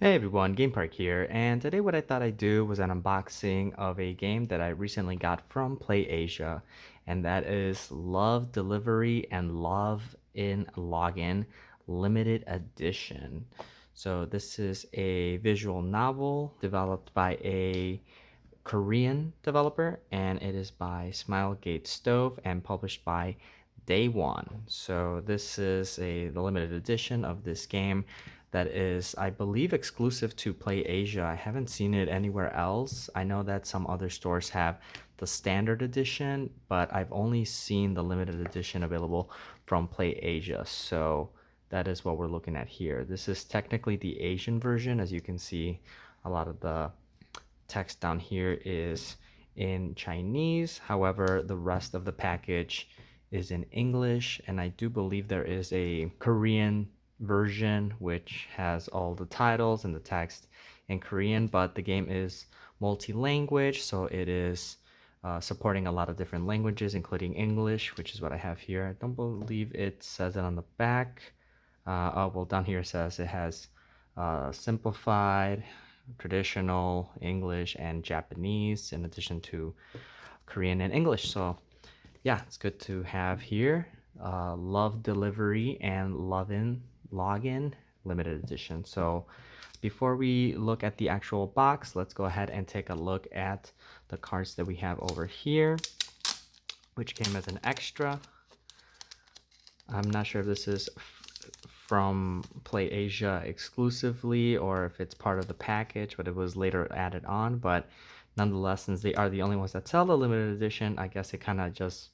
Hey everyone, Game Park here, and today what I thought I'd do was an unboxing of a game that I recently got from PlayAsia, and that is Love Delivery and Love in Login Limited Edition. So this is a visual novel developed by a Korean developer, and it is by Smilegate Stove and published by Day One. So this is the limited edition of this game that is, I believe, exclusive to PlayAsia. I haven't seen it anywhere else. I know that some other stores have the standard edition, but I've only seen the limited edition available from PlayAsia. So that is what we're looking at here. This is technically the Asian version. As you can see, a lot of the text down here is in Chinese. However, the rest of the package is in English, and I do believe there is a Korean version which has all the titles and the text in Korean, but the game is multi-language, so it is supporting a lot of different languages, including English, which is what I have here. I don't believe it says it on the back. Oh, well, down here it says it has simplified, traditional, English, and Japanese, in addition to Korean and English. So, yeah, it's good to have here. Love Delivery and Login limited edition. So, before we look at the actual box, let's go ahead and take a look at the cards that we have over here, which came as an extra. I'm not sure if this is from PlayAsia exclusively or if it's part of the package, but it was later added on. But nonetheless, since they are the only ones that sell the limited edition, I guess it kind of just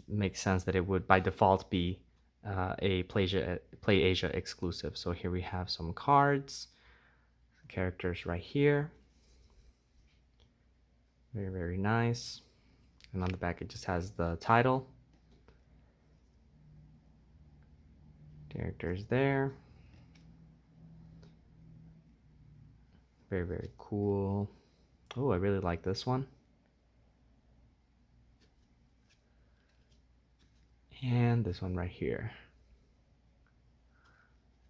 makes sense that it would by default be a PlayAsia exclusive. So here we have some cards, characters right here. Very, very nice. And on the back, it just has the title. Characters there. Very, very cool. Oh, I really like this one. And this one right here.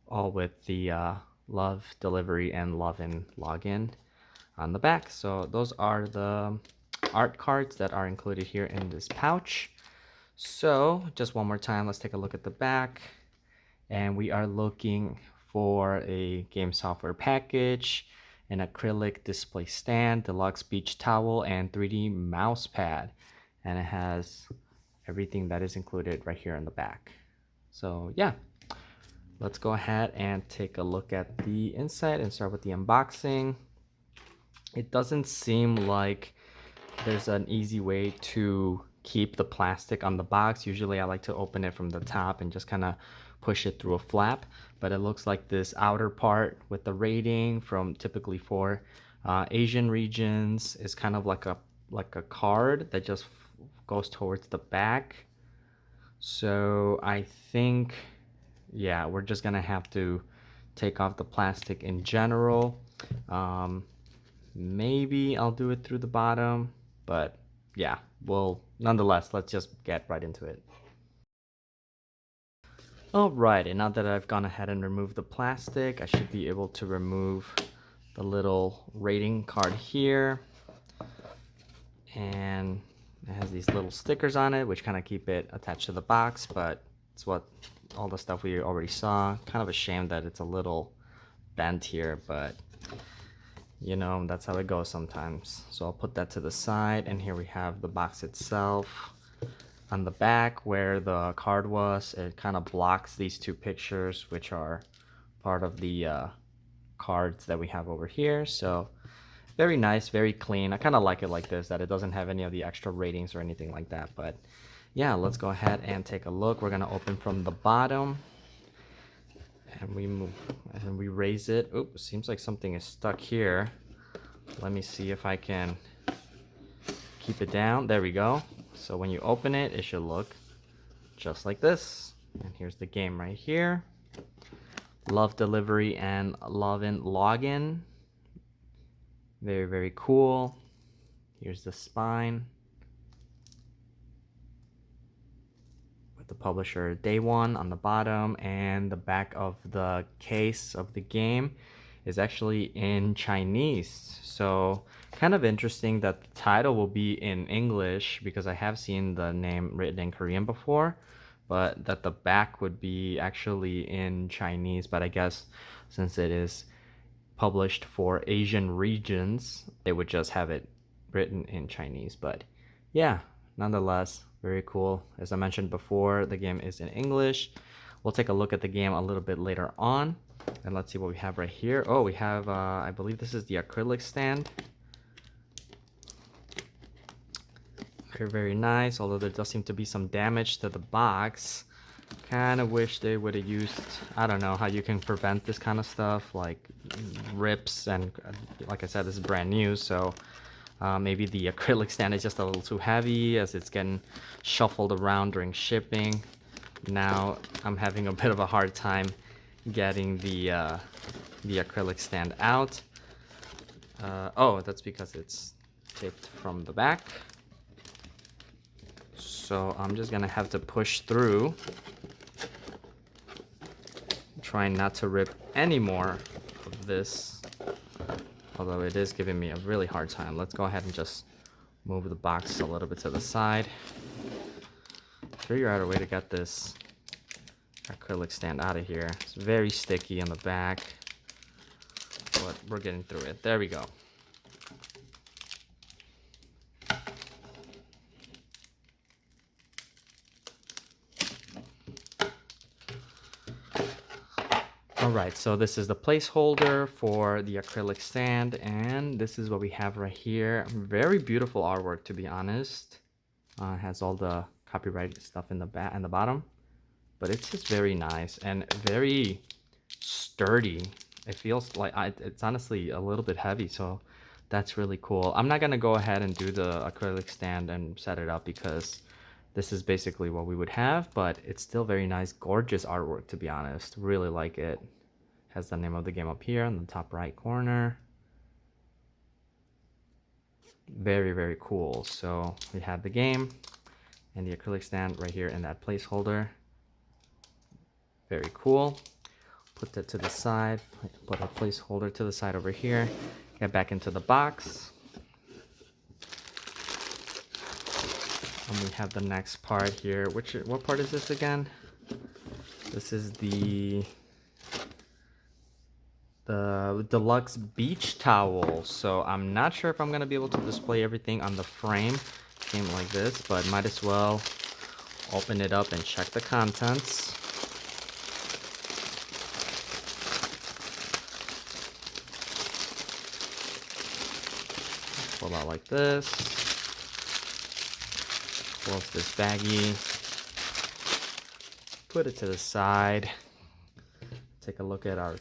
All with the Love Delivery and Love in Login on the back. So those are the art cards that are included here in this pouch. So just one more time, let's take a look at the back. And we are looking for a game software package, an acrylic display stand, deluxe beach towel, and 3D mouse pad. And it has everything that is included right here in the back. So yeah, let's go ahead and take a look at the inside and start with the unboxing. It doesn't seem like there's an easy way to keep the plastic on the box. Usually I like to open it from the top and just kind of push it through a flap, but it looks like this outer part with the rating from typically for Asian regions is kind of like a card that just goes towards the back. So I think, yeah, we're just gonna have to take off the plastic in general. Um, Maybe I'll do it through the bottom, but yeah, well, nonetheless, let's just get right into it. Alright, and now that I've gone ahead and removed the plastic, I should be able to remove the little rating card here. And it has these little stickers on it, which kind of keep it attached to the box, but it's what all the stuff we already saw. Kind of a shame that it's a little bent here, but you know, that's how it goes sometimes. So I'll put that to the side, and here we have the box itself. On the back where the card was, it kind of blocks these two pictures, which are part of the cards that we have over here. So very nice, very clean. I kind of like it like this, that it doesn't have any of the extra ratings or anything like that. But yeah, let's go ahead and take a look. We're gonna open from the bottom, and we move and we raise it. Oops, seems like something is stuck here. Let me see if I can keep it down. There we go. So when you open it, it should look just like this. And here's the game right here. Love Delivery and Love in Login. Very, very cool. Here's the spine with the publisher Day One on the bottom, and the back of the case of the game is actually in Chinese. So kind of interesting that the title will be in English because I have seen the name written in Korean before, but that the back would be actually in Chinese. But I guess since it is published for Asian regions, they would just have it written in Chinese. But yeah, nonetheless, very cool. As I mentioned before, the game is in English. We'll take a look at the game a little bit later on. And let's see what we have right here. Oh, we have, I believe this is the acrylic stand. Very, very nice, although there does seem to be some damage to the box. Kind of wish they would have used, I don't know how you can prevent this kind of stuff, like rips, and like I said, this is brand new, so maybe the acrylic stand is just a little too heavy as it's getting shuffled around during shipping. Now I'm having a bit of a hard time getting the acrylic stand out. Oh, that's because it's taped from the back. So I'm just gonna have to push through, trying not to rip any more of this, although it is giving me a really hard time. Let's go ahead and just move the box a little bit to the side, figure out a way to get this acrylic stand out of here. It's very sticky on the back, but we're getting through it. There we go. Alright, so this is the placeholder for the acrylic stand, and this is what we have right here. Very beautiful artwork, to be honest. It has all the copyright stuff in the back and the bottom, but it's just very nice and very sturdy. It feels like it's honestly a little bit heavy, so that's really cool. I'm not gonna go ahead and do the acrylic stand and set it up because this is basically what we would have, but it's still very nice, gorgeous artwork, to be honest. Really like it. Has the name of the game up here in the top right corner. Very, very cool. So we have the game and the acrylic stand right here in that placeholder. Very cool. Put that to the side, put a placeholder to the side over here. Get back into the box. And we have the next part here. What part is this again? This is the deluxe beach towel. So I'm not sure if I'm gonna be able to display everything on the frame. Came like this, but might as well open it up and check the contents. Pull out like this. Close this baggie. Put it to the side. Take a look at our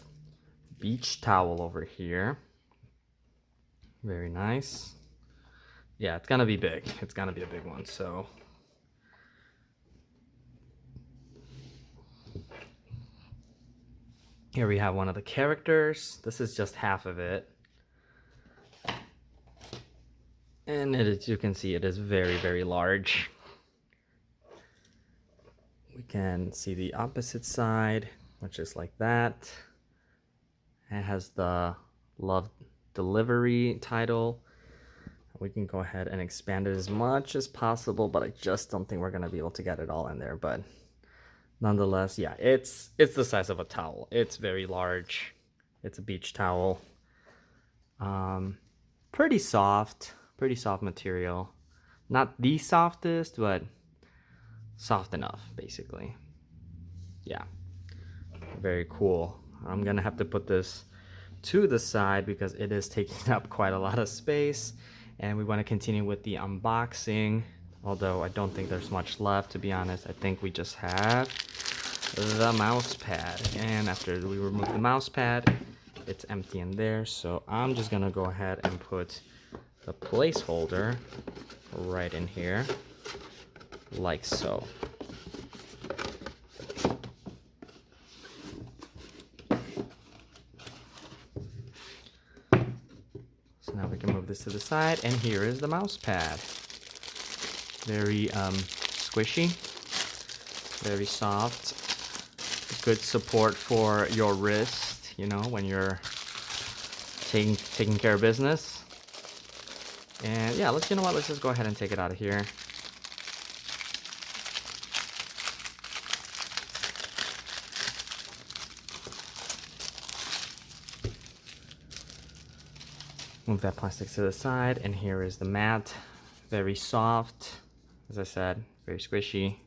beach towel over here. Very nice. Yeah, it's gonna be big. It's gonna be a big one, so. Here we have one of the characters. This is just half of it. And as you can see, it is very, very large. We can see the opposite side, which is like that. It has the Love Delivery title. We can go ahead and expand it as much as possible, but I just don't think we're gonna be able to get it all in there. But nonetheless, yeah, it's the size of a towel. It's very large. It's a beach towel. Pretty soft material. Not the softest, but soft enough, basically. Yeah, very cool. I'm gonna have to put this to the side because it is taking up quite a lot of space, and we want to continue with the unboxing, although I don't think there's much left, to be honest. I think we just have the mouse pad, and after we remove the mouse pad, it's empty in there. So I'm just gonna go ahead and put the placeholder right in here, like so. So now we can move this to the side, and here is the mouse pad. Very squishy, very soft, good support for your wrist, you know, when you're taking care of business. And yeah, you know what, let's just go ahead and take it out of here. Move that plastic to the side, and here is the mat. Very soft, as I said, very squishy.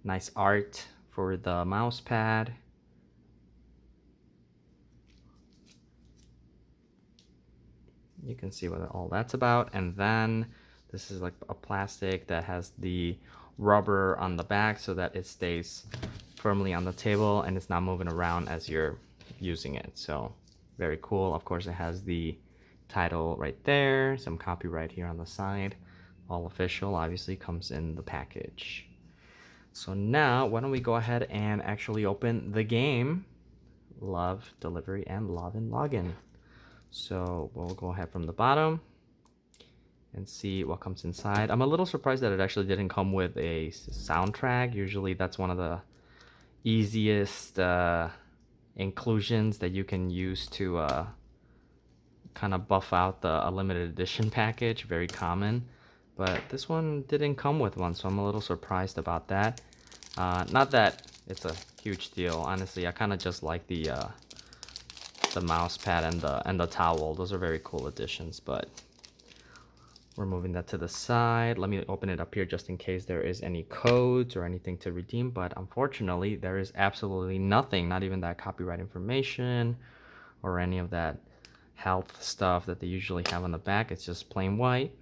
Nice art for the mouse pad. You can see what all that's about. And then this is like a plastic that has the rubber on the back so that it stays firmly on the table and it's not moving around as you're using it. So very cool. Of course, it has the title right there, some copyright here on the side. All official, obviously comes in the package. So now why don't we go ahead and actually open the game, Love Delivery and Login Login. So we'll go ahead from the bottom and see what comes inside. I'm a little surprised that it actually didn't come with a soundtrack. Usually that's one of the easiest inclusions that you can use to kind of buff out a limited edition package. Very common, but this one didn't come with one, so I'm a little surprised about that. Not that it's a huge deal, honestly. I kind of just like the mouse pad and the towel. Those are very cool additions, but we're moving that to the side. Let me open it up here just in case there is any codes or anything to redeem, but unfortunately there is absolutely nothing, not even that copyright information or any of that health stuff that they usually have on the back. It's just plain white.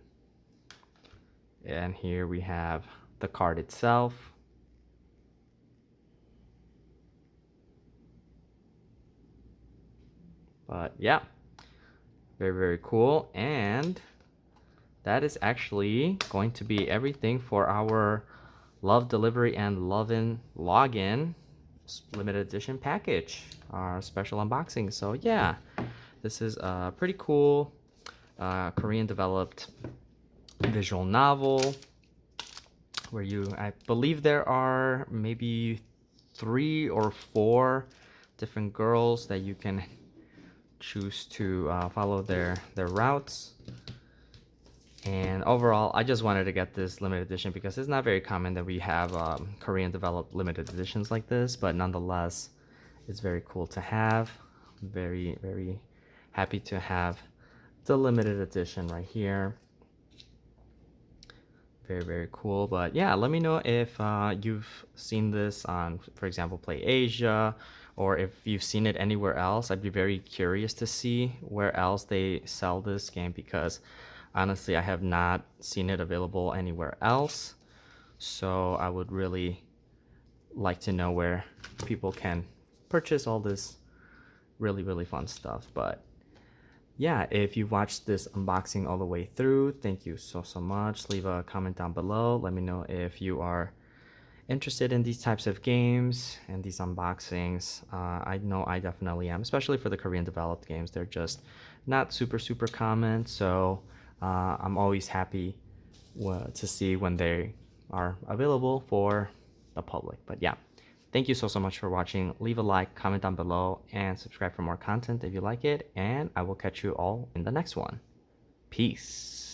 And here we have the card itself. But yeah, very, very cool. And that is actually going to be everything for our Love Delivery and Login Login limited edition package, our special unboxing. So yeah, this is a pretty cool Korean developed visual novel where I believe there are maybe 3 or 4 different girls that you can choose to follow their routes. And overall, I just wanted to get this limited edition because it's not very common that we have Korean developed limited editions like this, but nonetheless, it's very cool to have. Very, very happy to have the limited edition right here. Very, very cool. But yeah, let me know if you've seen this on, for example, Play Asia, or if you've seen it anywhere else. I'd be very curious to see where else they sell this game, because honestly, I have not seen it available anywhere else. So I would really like to know where people can purchase all this really, really fun stuff. But yeah, if you watched this unboxing all the way through, thank you so much. Leave a comment down below. Let me know if you are interested in these types of games and these unboxings. I know I definitely am, especially for the Korean developed games. They're just not super common, so I'm always happy to see when they are available for the public. But yeah, thank you so much for watching. Leave a like, comment down below, and subscribe for more content if you like it, and I will catch you all in the next one. Peace.